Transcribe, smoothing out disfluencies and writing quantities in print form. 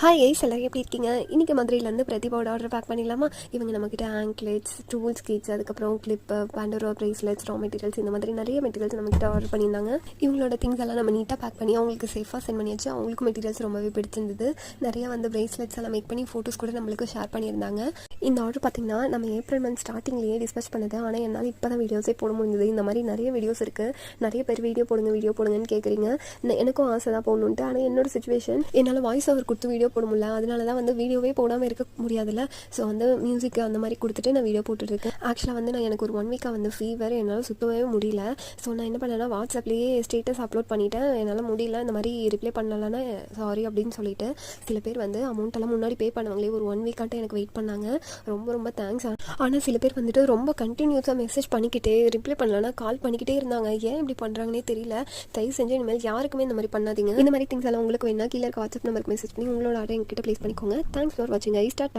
Hi ice எல்லோரும் எப்படி இருக்கீங்க? இன்றைக்கி மதுரையிலேருந்து பிரதிபாவோட ஆர்டர் பேக் பண்ணிடலாமா? இவங்க நம்மக்கிட்ட ஆங்க்லெட்ஸ், டூல்ஸ் கிட்ஸ், அதுக்கப்புறம் கிளிப்பு, பேண்டரோ ப்ரேஸ்லெட்ஸ், ரா மெட்டீரியல்ஸ் இந்த மாதிரி நிறைய மெட்டீரியல்ஸ் நம்மக்கிட்ட ஆர்டர் பண்ணியிருந்தாங்க. இவங்களோட திங்ஸ் எல்லாம் நம்ம நீட்டாக பேக் பண்ணி அவங்களுக்கு சேஃபாக சென்ட் பண்ணியாச்சு. அவங்களுக்கும் மெட்டீரியல்ஸ் ரொம்பவே பிடிச்சிருந்தது. நிறைய வந்து ப்ரேஸ்லெட்ஸ் எல்லாம் மேக் பண்ணி ஃபோட்டோஸ் கூட நம்மளுக்கு ஷேர் பண்ணியிருந்தாங்க. இந்த ஆர்டர் பார்த்திங்கன்னா நம்ம ஏப்ரல் மந்த் ஸ்டார்டிங்லேயே டிஸ்பேச் பண்ணது. ஆனால் என்னால் இப்போ தான் வீடியோஸே போட முடிஞ்சது. இந்த மாதிரி நிறைய வீடியோஸ் இருக்குது. நிறைய பேர் வீடியோ போடுங்கன்னு கேட்குறீங்க. எனக்கும் ஆசை தான் போடணுன்ட்டு. ஆனால் என்னோட சுச்சுவேஷன் என்னால் வாய்ஸ் ஓவர் கொடுத்து வீடியோ போட முடியல. அதனால தான் வந்து வீடியோவே போடாமல் இருக்க முடியாதுல்ல. ஸோ வந்து மியூசிக் அந்த மாதிரி கொடுத்துட்டு நான் வீடியோ போட்டுட்ருக்கேன். ஆக்சுவலாக வந்து நான் எனக்கு ஒரு 1 வீக்காக வந்து ஃபீவர், என்னால் சுத்தவே முடியல. ஸோ நான் என்ன பண்ணேன்னா வாட்ஸ்அப்லேயே ஸ்டேட்டஸ் அப்லோட் பண்ணிவிட்டேன். என்னால் முடியல, இந்த மாதிரி ரிப்ளை பண்ணலன்னா சாரி அப்படின்னு சொல்லிட்டு. சில பேர் வந்து அமௌண்ட்டெல்லாம் முன்னாடி பே பண்ணுவாங்களே, ஒரு 1 வீக்காட்ட எனக்கு வெயிட் பண்ணாங்க. ரொம்ப ரொம்ப தேங்க்ஸ். ஆனால் சில பேர் வந்துட்டு ரொம்ப கண்டினியூஸாக மெசேஜ் பண்ணிக்கிட்டே ரிப்ளை பண்ணலன்னா கால் பண்ணிக்கிட்டே இருந்தாங்க. ஏன் இப்படி பண்ணுறாங்கன்னே தெரியல. தயவு செஞ்சு இனிமேல் யாருக்குமே இந்த மாதிரி பண்ணாதீங்க. இந்த மாதிரி திங்ஸ் எல்லாம் உங்களுக்கு வேணா கீழே வாட்ஸ்அப் நம்பருக்கு மெசேஜ் பண்ணி உங்களோட ஆர்டர் என்கிட்ட ப்ளேஸ் பண்ணிக்கோங்க. தேங்க்ஸ் ஃபார் வாட்சிங். I start.